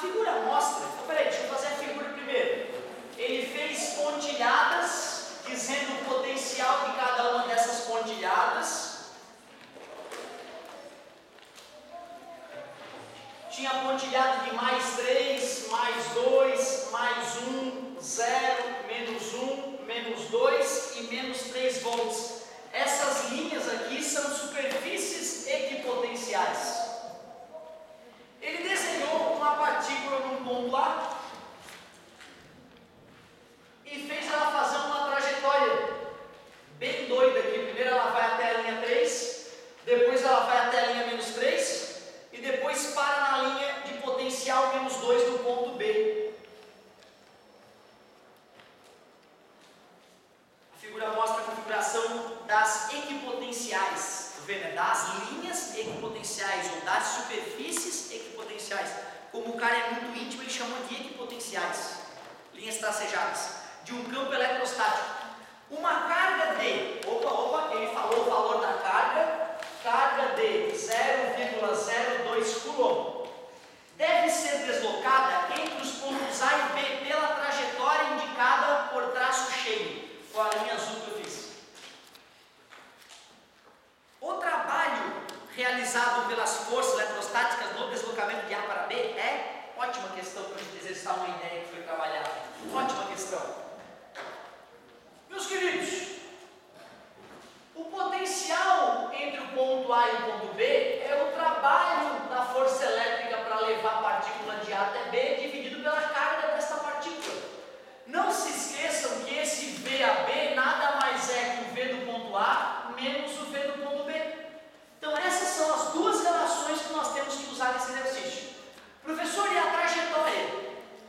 figura mostra, então peraí, deixa eu fazer a figura primeiro. Ele fez pontilhadas, dizendo o potencial de cada uma dessas pontilhadas. Tinha pontilhada de mais 3, mais 2, mais 1, 0, menos 2 e menos 3 volts. Essas linhas aqui são superfícies equipotenciais. Ele desenhou uma partícula num ponto A e fez ela fazer uma trajetória bem doida aqui. Primeiro ela vai até a linha 3, depois ela vai até a linha menos 3 e depois para na linha de potencial menos 2 do ponto B. A figura mostra a configuração das equipotenciais. Vendo, das linhas equipotenciais ou das superfícies equipotenciais. Como o cara é muito íntimo, ele chamou de equipotenciais, linhas tracejadas, de um campo eletrostático. Uma carga de, ele falou o valor da carga de 0,02 coulomb, deve ser deslocada entre os pontos A e B pela trajetória indicada por traço cheio, com a linha azul que eu fiz. O trabalho realizado pelas forças eletrostáticas no deslocamento de A para B é ótima questão para a gente exercitar uma ideia que foi trabalhada. Ótima questão. Meus queridos, o potencial entre o ponto A e o ponto B é o trabalho da força elétrica para levar a partícula de A até B dividido pela carga desta partícula. Não se esqueçam que esse VAB nada mais é que o V do ponto A menos o V do ponto B. Então essas são as duas relações que nós temos que usar nesse exercício. Professor, e a trajetória?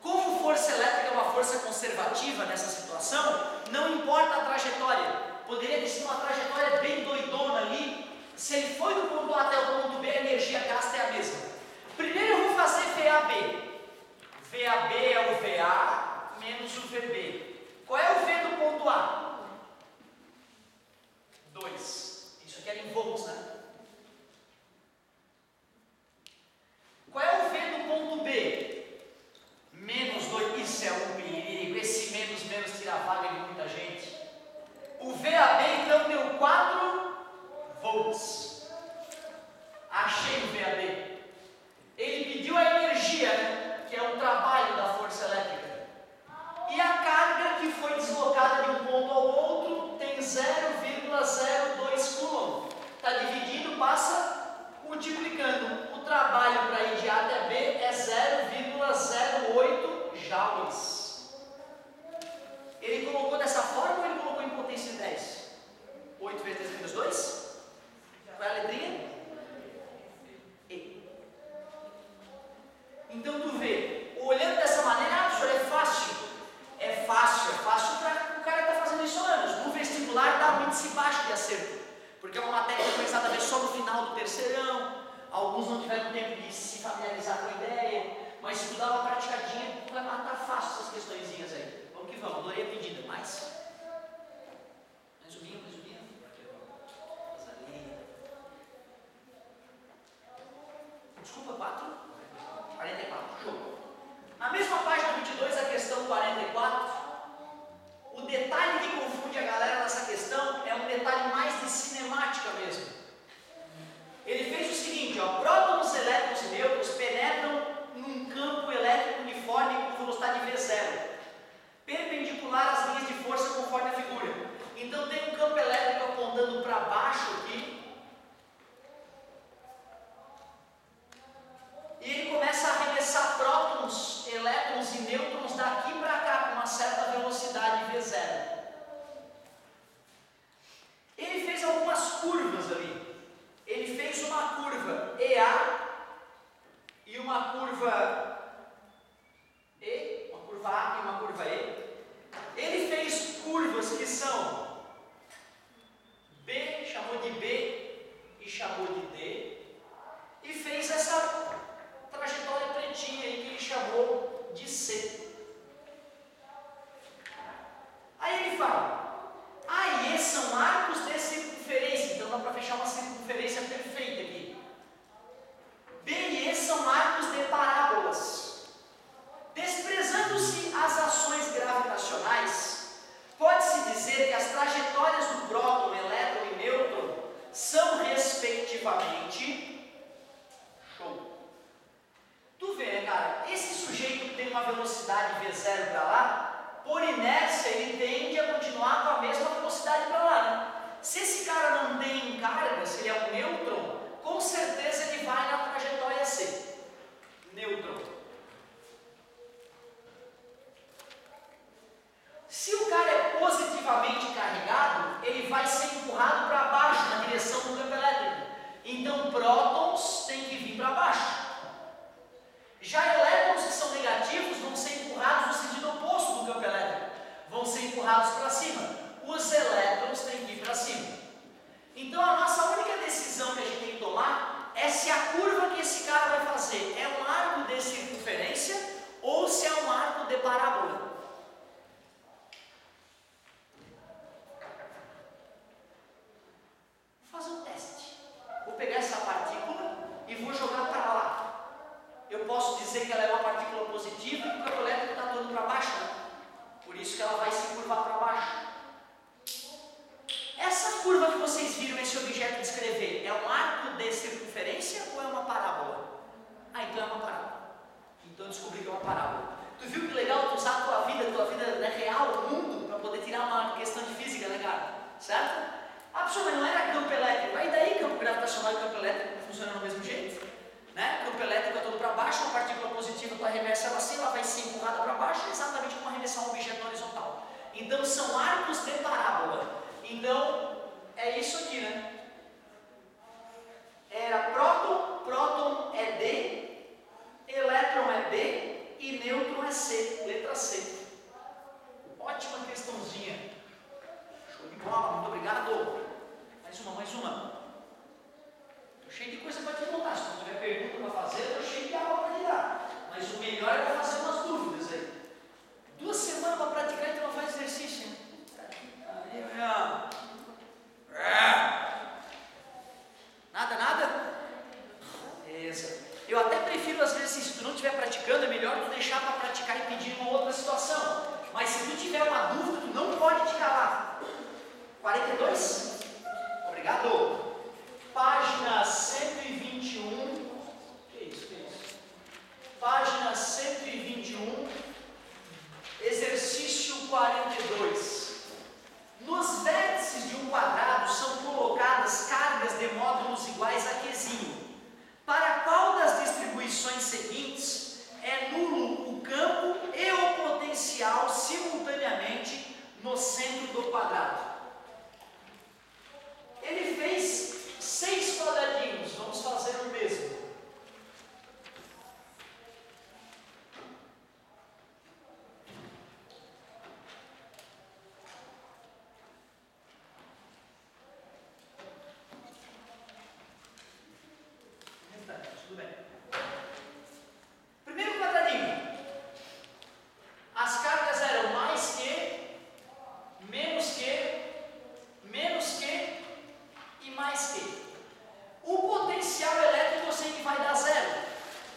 Como força elétrica é uma força conservativa nessa situação, não importa a trajetória. Poderia ter sido uma trajetória bem doidona ali. Se ele foi do ponto A até o ponto B, a energia gasta é a mesma. Primeiro eu vou fazer VAB. VAB é o VA menos o VB. Qual é o V do ponto A? 2. Isso aqui era em volts, né? Qual é o V do ponto B? Menos 2. Isso é um perigo. Esse menos tira a vaga de muita gente. O VAB então deu 4 volts. Achei o VAB. Ele pediu a energia, né? Que é o trabalho da força elétrica. E a carga que foi deslocada de um ponto ao outro tem 0,02 coulomb. Está dividindo, passa multiplicando. O trabalho para ir de A até B é 0,08 joules. Ele colocou dessa forma ou ele colocou em potência 10? 8 vezes 10 menos 2? Qual é a letrinha? E. Então tu vê, olhando dessa maneira, professor, é fácil. É fácil para o cara que está fazendo isso há anos. No vestibular dá um índice baixo de acerto, porque é uma matéria que é pensada a ver só no final do terceirão. Alguns não tiveram tempo de se familiarizar com a ideia, mas se tu dá uma praticadinha, tu vai matar fácil essas questõezinhas aí. Vamos que vamos, adorei a pedida, mais? Resumindo. Desculpa, 4? 44, show. Na mesma página 22, a questão 44, o detalhe que confunde a galera nessa questão é um detalhe mais de cinemática mesmo. Ele fez o seguinte, ó, prótons, elétrons e nêutrons penetram num campo elétrico uniforme com velocidade V0, perpendicular às linhas de força conforme a figura. Então tem um campo elétrico apontando para baixo aqui, e ele começa a arremessar prótons, elétrons e nêutrons daqui para cá com uma certa pontos têm que vir para baixo. Já elétrons que são negativos vão ser empurrados no sentido oposto do campo elétrico. Vão ser empurrados para cima. Os elétrons têm que ir para cima. Então a nossa única decisão que a gente tem que tomar é se a curva que esse cara vai fazer é um arco de circunferência ou se é um arco de parábola. Vou fazer um teste. Vou pegar essa partícula e vou jogar para lá. Eu posso dizer que ela é uma partícula positiva e o campo elétrico está todo para baixo, né? Por isso que ela vai se curvar para baixo. Essa curva que vocês viram esse objeto descrever, é um arco de circunferência ou é uma parábola? Ah, então é uma parábola. Então eu descobri que é uma parábola. Tu viu que legal tu usar a tua vida real, o mundo, para poder tirar uma questão de física, né, cara? Certo? Ah, professor, mas não era campo elétrico. Aí daí campo gravitacional e campo elétrico funcionam do mesmo jeito. Né? Campo elétrico é todo para baixo, uma partícula positiva tu arremessa ela assim, ela vai ser empurrada para baixo, exatamente como arremessar um objeto horizontal. Então são arcos de parábola. Então é isso aqui, né? Era próton é D, elétron é B e nêutron é C, letra C. Ótima questãozinha. Show de bola, muito obrigado. Mais uma. Cheio de coisa para te contar. Se não tiver pergunta para fazer, eu estou cheio de aula para te dar. Mas o melhor é fazer umas dúvidas aí. 2 semanas para praticar e tu não faz exercício. Nada? Beleza. Eu até prefiro, às vezes, se tu não estiver praticando, é melhor tu deixar para praticar e pedir uma outra situação. Mas se tu tiver uma dúvida, tu não pode te calar. 42? Obrigado. Página 121. Que isso? Página 121. Exercício 42. Nos vértices de um quadrado são colocadas cargas de módulos iguais a Qzinho. Para qual das distribuições seguintes é nulo o campo e o potencial simultaneamente no centro do quadrado? Ele fez 6 quadradinhos, vamos fazer o mesmo. Tudo bem. Primeiro quadradinho. As cargas eram mais que, menos que e mais que. O potencial elétrico eu sei que vai dar zero,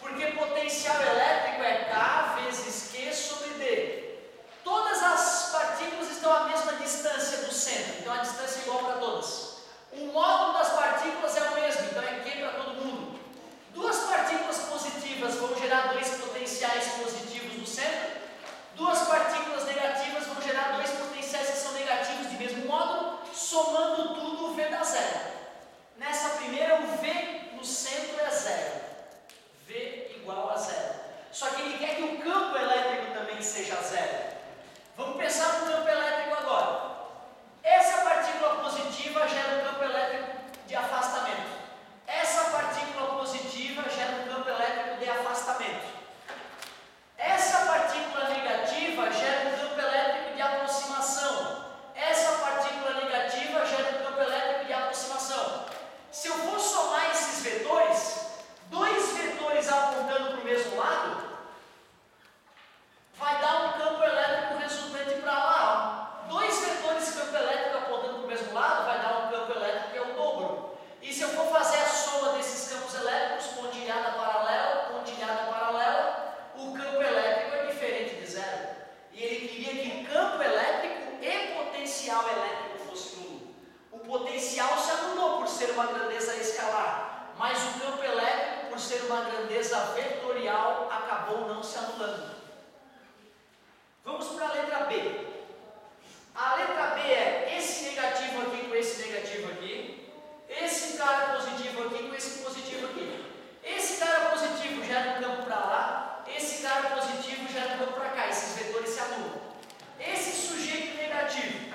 porque potencial elétrico é K vezes Q sobre D. Todas as partículas estão à mesma distância do centro, então a distância é igual para todas. O módulo das partículas é o mesmo, então é Q para todo mundo. 2 partículas positivas vão gerar 2 potenciais positivos no centro. 2 partículas negativas vão gerar 2 potenciais que são negativos de mesmo módulo. Somando tudo, o V dá zero. Nessa primeira, o V no centro é zero. V igual a zero. Só que ele quer que o campo elétrico também seja zero. Vamos pensar no campo elétrico agora. Essa partícula positiva gera um campo elétrico de afastamento. Essa partícula positiva gera um campo elétrico de afastamento. Essa partícula negativa gera um campo elétrico de aproximação. Essa partícula negativa gera um campo elétrico de aproximação. Se eu for somar esses vetores, 2 vetores apontando para o mesmo lado, vai dar um campo elétrico resultante para lá. 2 vetores campo elétrico apontando para o mesmo lado, vai dar um campo elétrico que é o dobro. E se eu for fazer a soma desses campos elétricos, pontilhada paralela, o campo elétrico é diferente de zero. E ele queria que campo elétrico e potencial elétrico fosse nulo. O potencial se anulou por ser uma grandeza escalar, mas o campo elétrico, por ser uma grandeza vetorial, acabou não se anulando. Vamos para a letra B. A letra B é esse negativo aqui com esse negativo aqui, esse cara positivo aqui com esse positivo aqui. Esse cara positivo gera um campo para lá, esse cara positivo gera um campo para cá, esses vetores se anulam. Esse sujeito negativo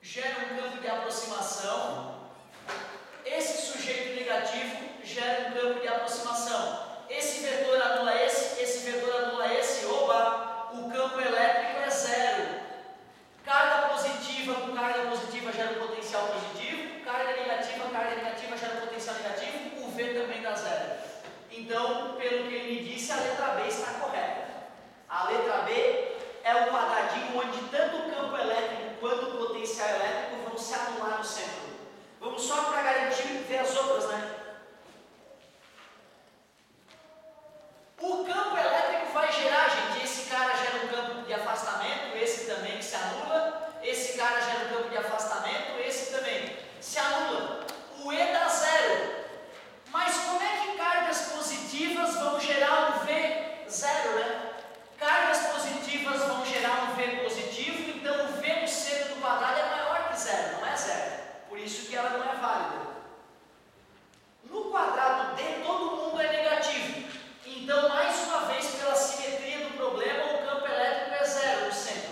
gera um campo de aproximação, esse campo de aproximação. Esse vetor anula esse vetor anula esse, oba, o campo elétrico é zero. Carga positiva com carga positiva gera um potencial positivo, carga negativa gera um potencial negativo, o V também dá zero. Então, pelo que ele me disse, a letra B está correta. A letra B é o quadradinho onde tanto o campo elétrico quanto o potencial elétrico vão se anular no centro. Vamos só para garantir ver as outras, né? O campo elétrico vai gerar, gente, esse cara gera um campo de afastamento, esse também que se anula, esse cara gera um campo de afastamento, esse também se anula. O E dá zero. Mas como é que cargas positivas vão gerar um V zero, né? Cargas positivas vão gerar um V positivo, então o V no centro do quadrado é maior que zero, não é zero. Por isso que ela não é válida. No quadrado D, todo mundo é negativo. Então, mais uma vez, pela simetria do problema, o campo elétrico é zero no centro.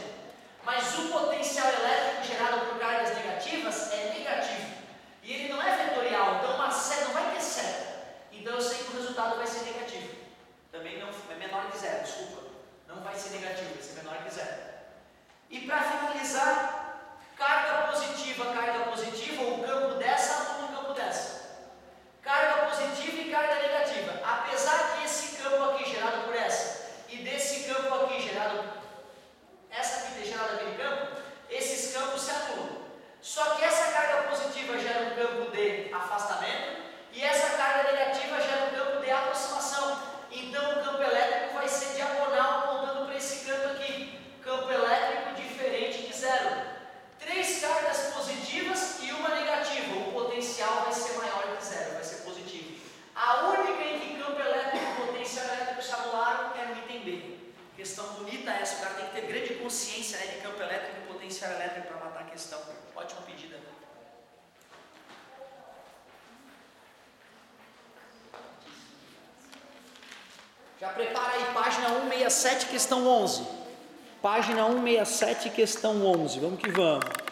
Mas o potencial elétrico gerado por cargas negativas é negativo. E ele não é vetorial, então uma seta não vai ter seta. Então eu sei que o resultado vai ser negativo. Também não é menor que zero, desculpa. Não vai ser negativo, vai ser menor que zero. E para finalizar, carga positiva, o campo dessa anula o campo dessa. Carga positiva e carga negativa. Apesar de esse campo aqui gerado por essa e desse campo aqui gerado, essa aqui ter gerado aquele campo, esses campos se anulam. Só que essa carga positiva gera um campo de afastamento e essa carga negativa gera um campo de aproximação. Então o campo elétrico vai ser diagonal apontando para esse canto aqui. Campo elétrico diferente de zero. 3 cargas positivas e uma negativa. O potencial vai ser maior que zero, vai ser positivo. A única em que campo elétrico e potencial elétrico se anularam é no item B. Questão bonita essa, o cara tem que ter grande consciência, né, de campo elétrico e potencial elétrico para matar a questão. Ótima pedida. Já prepara aí, página 167, questão 11. Página 167, questão 11. Vamos que vamos.